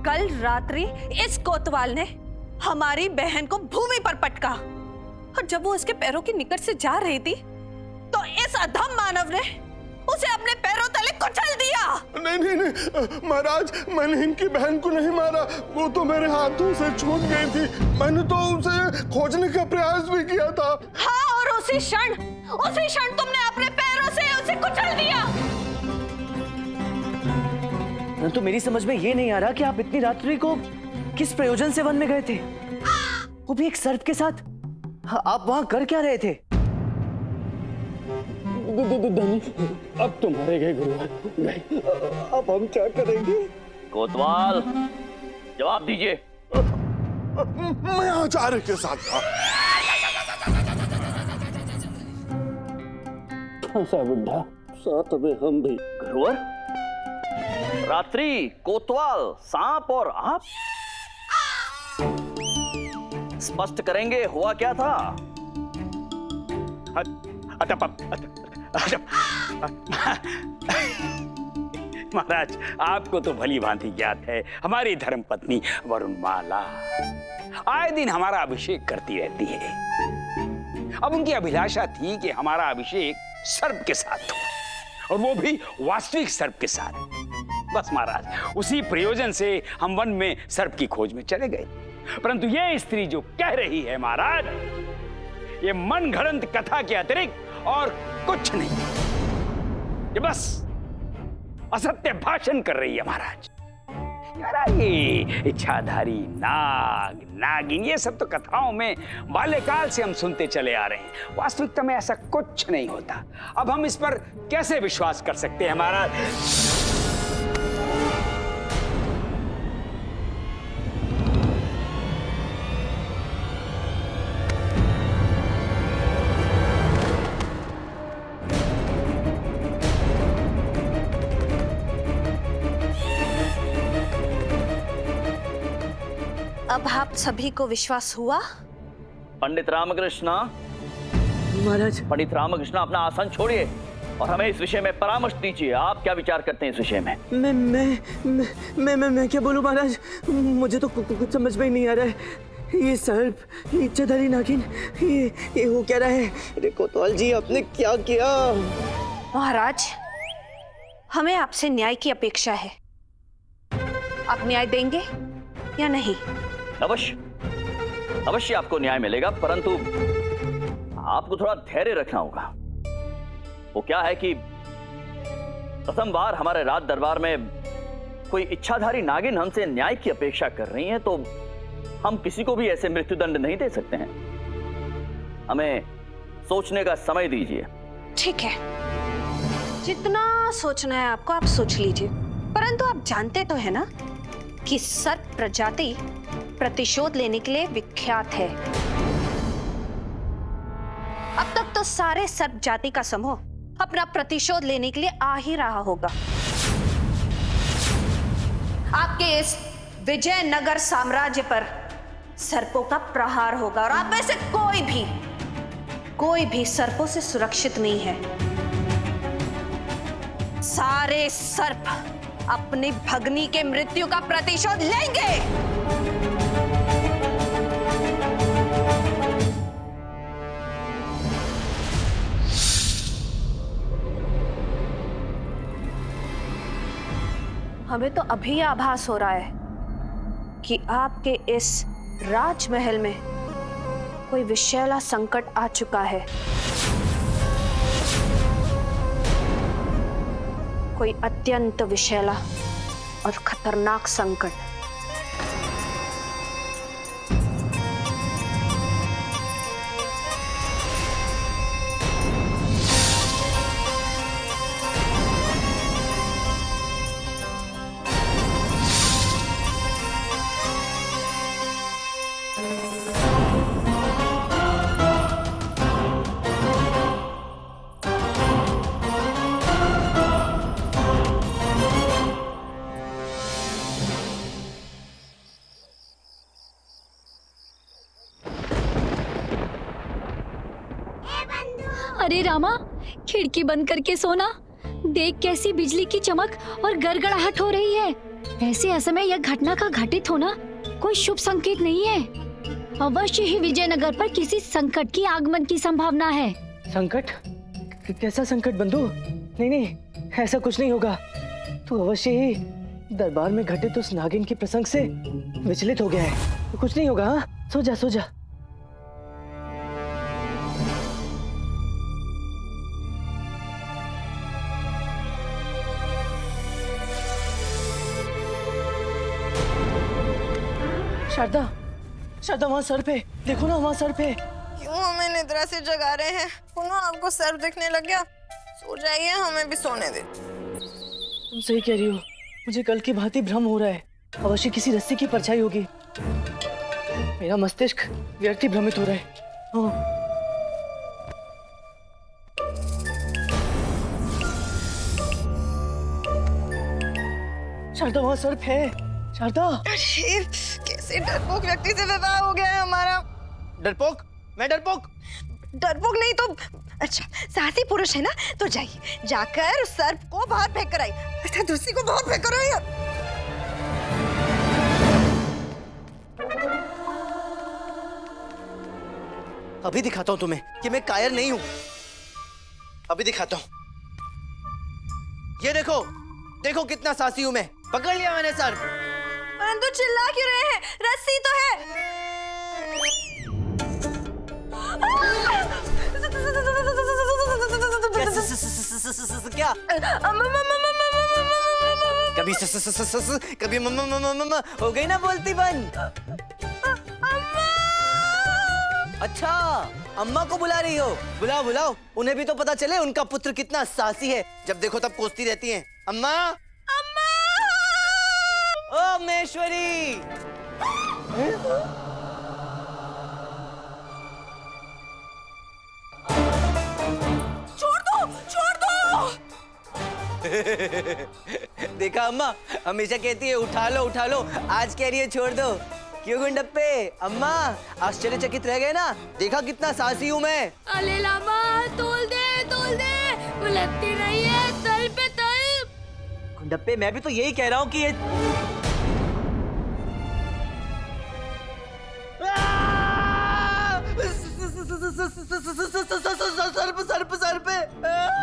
कल रात्रि इस कोतवाल ने हमारी बहन को भूमि पर पटका और जब वो उसके पैरों के निकट से जा रही थी तो इस अधम मानव ने उसे अपने पैरों तले कुचल दिया। नहीं नहीं नहीं महाराज, मैंने इनकी बहन को नहीं मारा, वो तो मेरे हाथों से छूट गई थी। मैंने तो उसे खोजने का प्रयास भी किया था। हाँ, और उसी क्षण तुमने अपने पैरों से उसे कुचल दिया। तो मेरी समझ में ये नहीं आ रहा कि आप इतनी रात्रि को किस प्रयोजन से वन में गए थे, वो भी एक सर्प के साथ। आप वहां कर क्या रहे थे? अब तुम्हारे गए गुरुवर, अब हम क्या करेंगे? कोतवाल जवाब दीजिए। मैं आचार्य के साथ था। ऐसा बुढ़ा साथ में हम भी। गुरुवर, रात्रि, कोतवाल, सांप और आप स्पष्ट करेंगे हुआ क्या था? महाराज, आपको तो भली भांति ज्ञात है, हमारी धर्मपत्नी वरुणमाला आए दिन हमारा अभिषेक करती रहती है। अब उनकी अभिलाषा थी कि हमारा अभिषेक सर्प के साथ हो, और वो भी वास्तविक सर्प के साथ। बस महाराज, उसी प्रयोजन से हम वन में सर्प की खोज में चले गए। परंतु ये स्त्री जो कह रही है महाराज, ये मन घड़ंत कथा के अतिरिक्त और कुछ नहीं, ये बस असत्य भाषण कर रही है महाराज। यार, ये इच्छाधारी नाग, नागिन, ये सब तो कथाओं में बाल्यकाल से हम सुनते चले आ रहे हैं। वास्तविकता में ऐसा कुछ नहीं होता। अब हम इस पर कैसे विश्वास कर सकते हैं महाराज? अब आप सभी को विश्वास हुआ? पंडित रामकृष्ण, महाराज, पंडित रामकृष्ण, अपना आसन छोड़िए और हमें इस विषय में परामर्श दीजिए। आप क्या विचार करते हैं इस विषय में? मैं क्या बोलूं महाराज, मुझे तो कुछ समझ में ही नहीं आ रहा है। ये सर्प, ये इच्छाधारी नागिन, ये हो क्या रहा है? अरे कोतवाल जी, आपने क्या किया? महाराज, हमें आपसे न्याय की अपेक्षा है। आप न्याय देंगे या नहीं? अवश्य अवश्य आपको न्याय मिलेगा, परंतु आपको थोड़ा धैर्य रखना होगा। वो क्या है कि प्रथम बार हमारे राज दरबार में कोई इच्छाधारी नागिन हमसे न्याय की अपेक्षा कर रही है, तो हम किसी को भी ऐसे मृत्युदंड नहीं दे सकते हैं। हमें सोचने का समय दीजिए। ठीक है, जितना सोचना है आपको आप सोच लीजिए, परंतु आप जानते तो है ना कि सर्प प्रजाति प्रतिशोध लेने के लिए विख्यात है। अब तक तो सारे सर्प जाति का समूह अपना प्रतिशोध लेने के लिए आ ही रहा होगा। आपके इस विजयनगर साम्राज्य पर सर्पों का प्रहार होगा और आप में से कोई भी सर्पों से सुरक्षित नहीं है। सारे सर्प अपनी भगनी के मृत्यु का प्रतिशोध लेंगे। हमें तो अभी आभास हो रहा है कि आपके इस राजमहल में कोई विषैला संकट आ चुका है। कोई अत्यंत विषैला और खतरनाक संकट। अरे रामा, खिड़की बंद करके सोना। देख कैसी बिजली की चमक और गड़गड़ाहट हो रही है। ऐसे असमय यह घटना का घटित होना कोई शुभ संकेत नहीं है। अवश्य ही विजयनगर पर किसी संकट की आगमन की संभावना है। संकट? कैसा संकट बंधु? नहीं नहीं, ऐसा कुछ नहीं होगा। तू अवश्य ही दरबार में घटित उस नागिन के प्रसंग से विचलित हो गया है। कुछ नहीं होगा। हाँ, सो जा सो जा। शारदा, शारदा वहाँ सर पे देखो ना, वहाँ सर पे। क्यों हमें निद्रा से जगा रहे हैं? पुनः आपको सर दिखने लग गया? सो जाइए, हमें भी सोने दे। तुम सही कह रही हो, मुझे कल की भांति भ्रम हो रहा है। अवश्य किसी रस्सी की परछाई होगी। मेरा मस्तिष्क व्यर्थ ही भ्रमित हो रहा है। हाँ। शारदा वहाँ सर्प है। शारदा। अरे कैसे डरपोक व्यक्ति से विवाह हो गया है हमारा। डरपोक? मैं डरपोक? डरपोक नहीं तो अच्छा साहसी पुरुष है ना, तो जाइए, जाकर उस सर्प को बाहर फेंक कर आई, अर्थात रस्सी को बाहर फेंक कर आई। अभी दिखाता हूँ तुम्हें कि मैं कायर नहीं हूँ। अभी दिखाता हूँ। ये देखो, देखो कितना साहसी हूँ मैं। पकड़ लिया मैंने सर्प। परंतु चिल्ला क्यों रहे हैं? रस्सी तो है। क्या? कभी कभी मम्मा हो गई ना बोलती बंद। अच्छा, अम्मा को बुला रही हो? बुलाओ बुलाओ, उन्हें भी तो पता चले उनका पुत्र कितना साहसी है। जब देखो तब कोसती रहती हैं। अम्मा, अम्मा, ओ महेश्वरी। छोड़ दो, छोड़ दो। देखा अम्मा, हमेशा कहती है उठा लो, आज कह रही है छोड़ दो। क्यों गुंडप्पे? अम्मा आश्चर्यचकित रह गए ना? देखा कितना साहसी हूँ मैं। अले लामा, तोल दे, उलटती नहीं है, तल पे तल। गुंडप्पे, मैं भी तो यही कह रहा हूँ कि ये सर्प पे।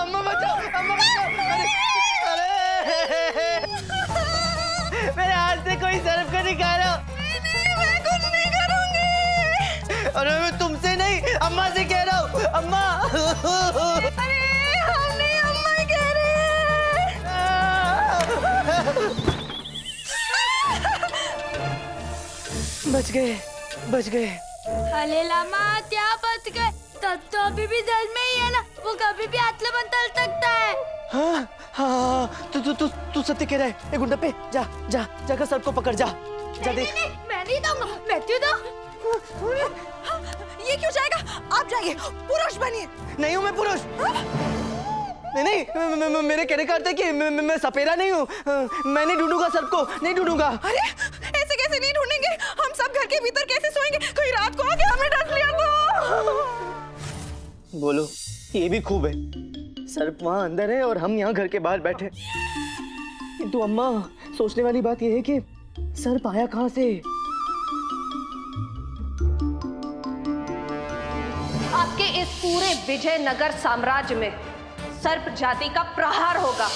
अम्मा बचाओ, अम्मा बचाओ। अरे मेरे हाथ से कोई सर्प को निकालो। मैं कुछ नहीं करूंगी। अरे मैं तुमसे नहीं, अम्मा से कह रहा हूँ। अम्मा। अरे हम नहीं, अम्मा कह रही है। बच गए। अले लामा, क्या बच गए? तब तो अभी भी जल में ही है ना, वो कभी भी आतले बंतल सकता है। हाँ हाँ, तू सत्य कह रहा है। गुंडप्पे, जाकर सर्प को पकड़ जा। जा देख। मैं नहीं दूंगा, मैं क्यों दूं? ये क्यों जाएगा? आप जाइए, पुरुष बनिए। नहीं हूँ मैं पुरुष। नहीं, मेरे कहने का अर्थ है कि मैं सपेरा नहीं हूँ। मैं नहीं ढूंढूंगा सर्प को, नहीं ढूंढूंगा। अरे ऐसे कैसे नहीं ढूंढेंगे? हम सब घर के भीतर कैसे सोएंगे? कोई रात को आके हमें डस लिया तो। बोलो, ये भी खूब है। सर्प वहाँ अंदर है और हम यहाँ घर के बाहर बैठे। किंतु अम्मा, सोचने वाली बात यह है कि सर्प आया कहाँ से? आपके इस पूरे विजयनगर साम्राज्य में सर्प जाति का प्रहार होगा।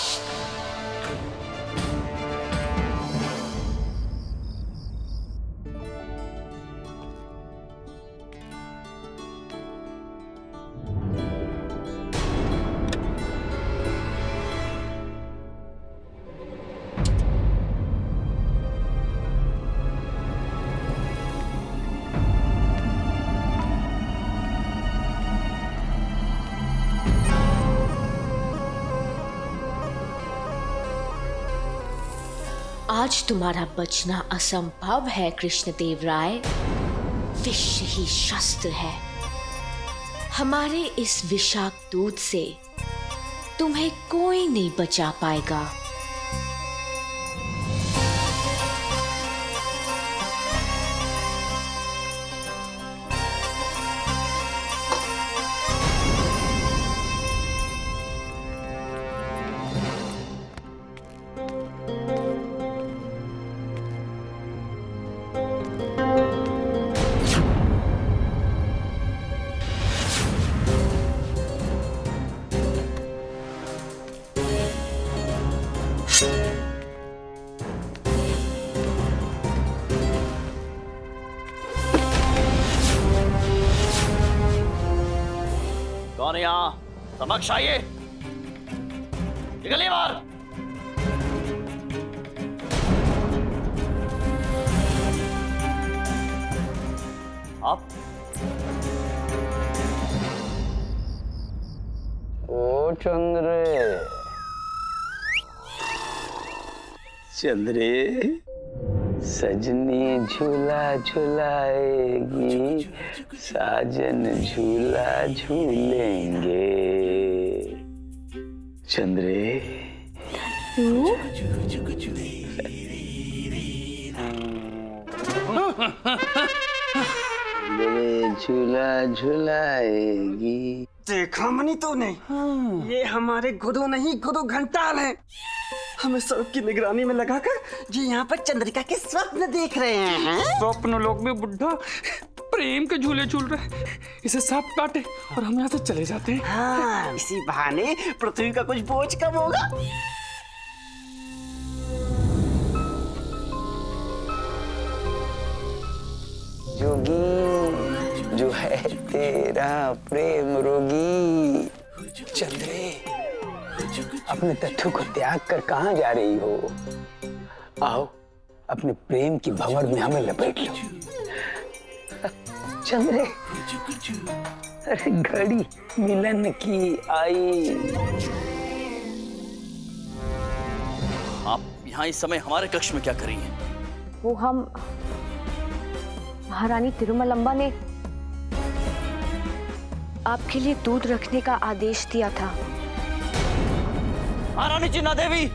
आज तुम्हारा बचना असंभव है कृष्णदेव राय। विष ही शस्त्र है। हमारे इस विषाक्त दूध से तुम्हें कोई नहीं बचा पाएगा। यहाँ समक्ष आइए। निकलिए बाहर। आप ओ चंद्रे, चंद्रे, सजनी झूला झूलाएगी, साजन झूला झूलेंगे। चंद्रे, झूला झूलाएगी। देखा मनी तूने? ये हमारे गुरु नहीं, गुरु घंटाल है। हमें सर्प की निगरानी में लगाकर ये यहाँ पर चंद्रिका के स्वप्न देख रहे हैं। स्वप्न लोक में बुढ़ा प्रेम के झूले झूल रहे, इसे सांप काटे और हम यहाँ से चले जाते हैं। हाँ, इसी बहाने पृथ्वी का कुछ बोझ कम होगा। जोगी जो है तेरा प्रेम रोगी। चंद्रे, अपने तथ्यों को त्याग कर कहाँ जा रही हो? आओ, अपने प्रेम की भंवर में हमें लपेट लो। चंद्रे, अरे घड़ी मिलन की आई। आप यहाँ इस समय हमारे कक्ष में क्या कर रही हैं? वो हम महारानी तिरुमलंबा ने आपके लिए दूध रखने का आदेश दिया था। महारानी चिन्ना देवी,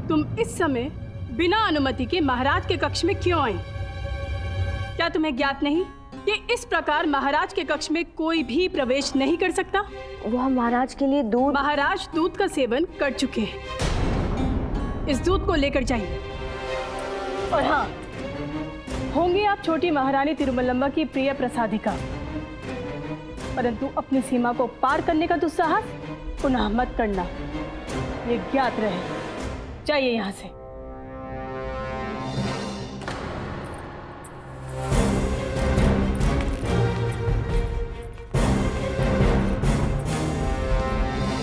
तुम इस समय बिना अनुमति के महाराज के कक्ष में क्यों आई? क्या तुम्हें ज्ञात नहीं कि इस प्रकार महाराज के कक्ष में कोई भी प्रवेश नहीं कर सकता? वो हम महाराज के लिए दूध। महाराज दूध का सेवन कर चुके हैं। इस दूध को लेकर जाइए। और हाँ, होंगे आप छोटी महारानी तिरुमलंबा की प्रिय प्रसादिका, परंतु अपनी सीमा को पार करने का दुस्साहस पुनः मत करना, ये ज्ञात रहे। जाइए यहाँ से।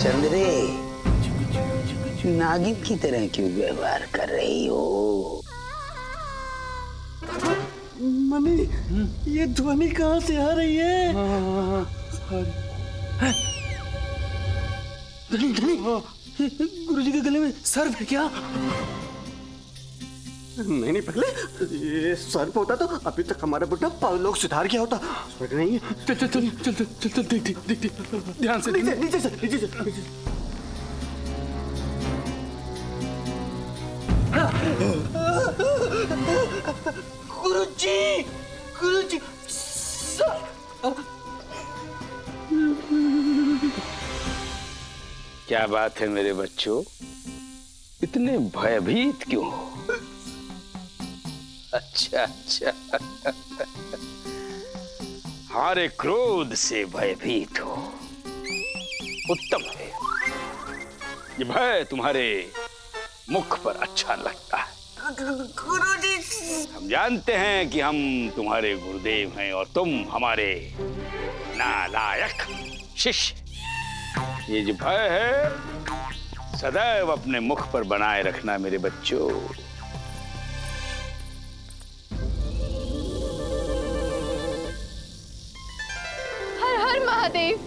चंद्रे, नागिन की तरह क्यों व्यवहार कर रही हो? मनी, ये ध्वनि कहाँ से आ रही है? गुरुजी के गले में सर्प है क्या? नहीं पहले ये सर्प होता तो अभी तक हमारा बुढ़ा परलोक सुधार गया होता। समझ नहीं है? चल चल चल चल चल चल देख ध्यान से। नीचे से। गुरुजी, क्या बात है मेरे बच्चों, इतने भयभीत क्यों हो? अच्छा, हमारे क्रोध से भयभीत हो। उत्तम है, ये भय तुम्हारे मुख पर अच्छा लगता है। गुरुजी, हम जानते हैं कि हम तुम्हारे गुरुदेव हैं और तुम हमारे नालायक शिष्य। ये जो भय है सदैव अपने मुख पर बनाए रखना मेरे बच्चों। हर हर महादेव।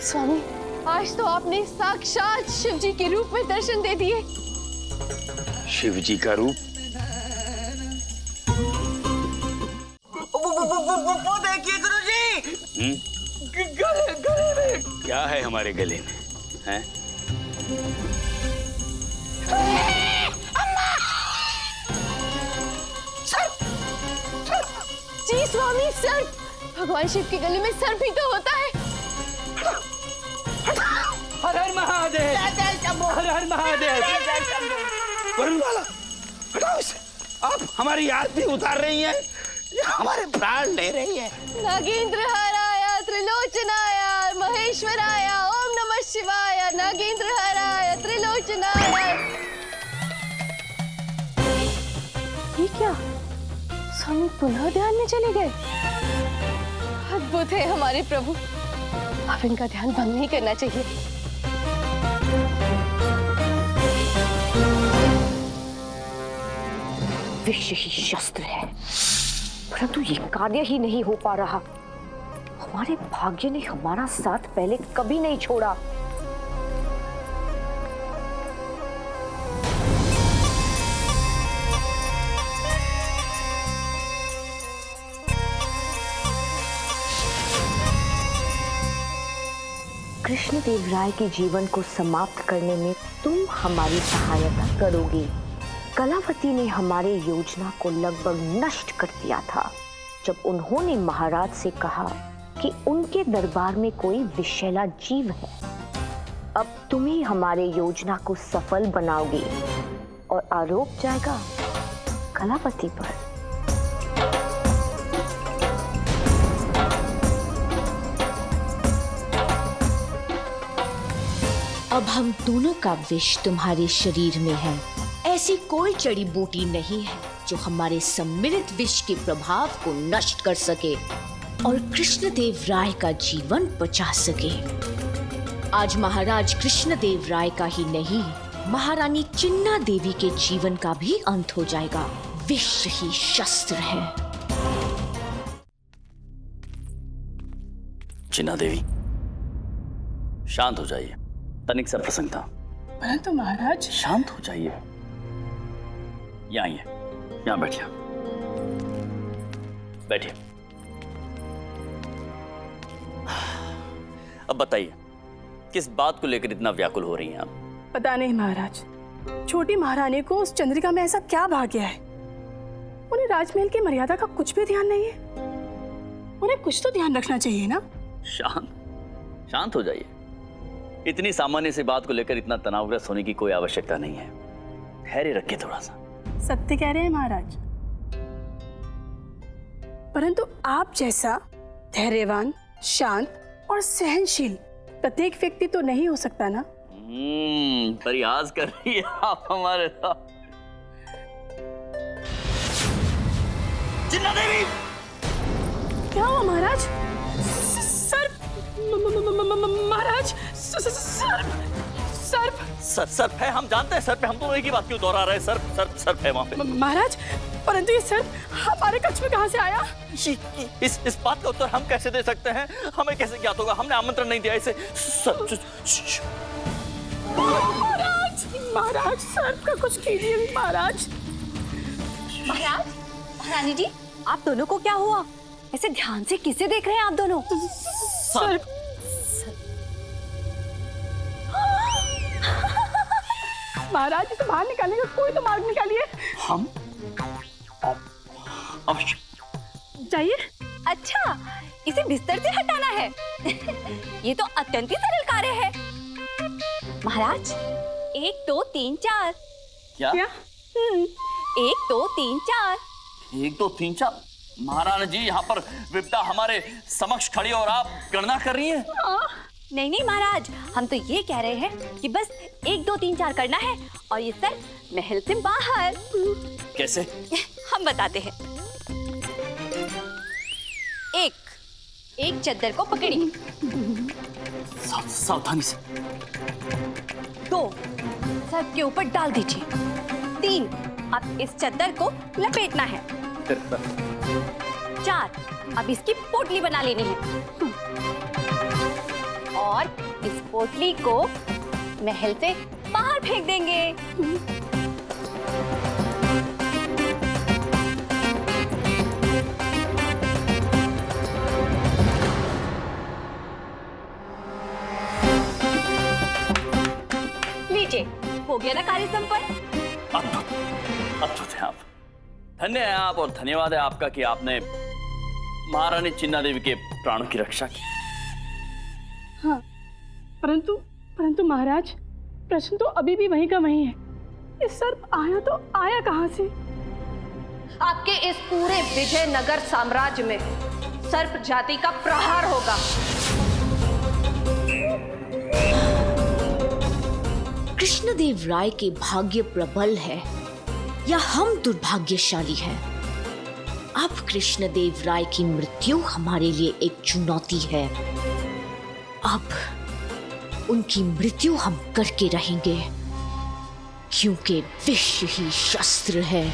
स्वामी, आज तो आपने साक्षात शिव जी के रूप में दर्शन दे दिए। शिव जी का रूप? वो देखिए गुरुजी, गले में क्या है? हमारे गले में हैं? जी स्वामी, सर्प। भगवान शिव के गले में सर्प ही तो होता है। हर हर महादेव, हर हर महादेव। वरुणमाला, हटाओ इसे। आप हमारी आरती उतार रही हैं, ये हमारे प्राण ले रही है। नागेंद्रहाराय त्रिलोचनाय महेश्वराय ओम नमः शिवाय। नागेंद्रहाराय त्रिलोचनाय। स्वामी पुनः ध्यान में चले गए। अद्भुत है हमारे प्रभु, अब इनका ध्यान भंग नहीं करना चाहिए। विष ही शस्त्र है, परंतु ये कार्य ही नहीं हो पा रहा। हमारे भाग्य ने हमारा साथ पहले कभी नहीं छोड़ा। कृष्णदेव राय के जीवन को समाप्त करने में तुम हमारी सहायता करोगे। कलावती ने हमारे योजना को लगभग नष्ट कर दिया था जब उन्होंने महाराज से कहा कि उनके दरबार में कोई विषैला जीव है। अब तुम ही हमारे योजना को सफल बनाओगे और आरोप जाएगा कलावती पर। अब हम दोनों का विष तुम्हारे शरीर में है। ऐसी कोई जड़ी बूटी नहीं है जो हमारे सम्मिलित विष के प्रभाव को नष्ट कर सके और कृष्णदेव राय का जीवन बचा सके। आज महाराज कृष्णदेव राय का ही नहीं, महारानी चिन्ना देवी के जीवन का भी अंत हो जाएगा। विष ही शस्त्र है। चिन्ना देवी, शांत हो जाइए। तनिक सा प्रसंग था। परंतु महाराज। शांत हो जाइए। यहाँ आइए, यहाँ बैठिए, बैठिए। अब बताइए, किस बात को लेकर इतना व्याकुल हो रही हैं आप? पता नहीं महाराज, छोटी महारानी को उस चंद्रिका में ऐसा क्या भाग गया है? उन्हें राजमहल की मर्यादा का कुछ भी ध्यान नहीं है। उन्हें कुछ तो ध्यान रखना चाहिए ना। शांत हो जाइए। इतनी सामान्य सी बात को लेकर इतना तनावग्रस्त होने की कोई आवश्यकता नहीं है। धैर्य रखिए थोड़ा सा। सत्य कह रहे हैं महाराज, परंतु आप जैसा धैर्यवान, शांत और सहनशील प्रत्येक व्यक्ति तो नहीं हो सकता ना। परिहास कर रही है आप हमारे साथ। चिन्ना देवी, क्या हुआ महाराज? सर, महाराज, सर्प है। हम जानते हैं सर्प है। हम दोनों एक ही बात क्यों दोहरा रहे हैं? सर्प है वहां पे। महाराज, परंतु ये सर्प हमारे कक्ष में कहां से आया? इस बात का उत्तर हम कैसे दे सकते हैं? हमें कैसे ज्ञात होगा? हमने आमंत्रण नहीं दिया इसे। महाराज, सर्प का कुछ कीजिए महाराज। महारानी जी, आप दोनों को क्या हुआ? ऐसे ध्यान से किसे देख रहे हैं आप दोनों? सर्प। महाराज, इसे बाहर निकालने का कोई तो मार्ग निकालिए। हम अवश्य। जाइए। अच्छा, इसे बिस्तर से हटाना है। ये तो अत्यंत ही सरल कार्य है। महाराज, 1 2 3 4। क्या? 1 2 3 4। 1 2 3 4। महारानी जी, यहाँ पर विपदा हमारे समक्ष खड़ी और आप गणना कर रही हैं? नहीं महाराज, हम तो ये कह रहे हैं कि बस 1 2 3 4 करना है और ये सर महल से बाहर। कैसे? हम बताते हैं। एक चद्दर को पकड़िए। सावधानी से। 2, सर्प के ऊपर डाल दीजिए। 3, अब इस चद्दर को लपेटना है। 4, अब इसकी पोटली बना लेनी है और इस पोटली को महल से बाहर फेंक देंगे। लीजिए, हो गया ना कार्य संपन्न। अद्भुत है आप। धन्य है आप और धन्यवाद है आपका कि आपने महारानी चिन्ना देवी के प्राणों की रक्षा की। हाँ, परंतु महाराज, प्रश्न तो अभी भी वहीं का वहीं है। ये सर्प आया कहां से? आपके इस पूरे विजयनगर साम्राज्य में सर्प जाति का प्रहार होगा। कृष्णदेव राय के भाग्य प्रबल है या हम दुर्भाग्यशाली हैं? अब कृष्णदेव राय की मृत्यु हमारे लिए एक चुनौती है। अब उनकी मृत्यु हम करके रहेंगे, क्योंकि विष ही शस्त्र है।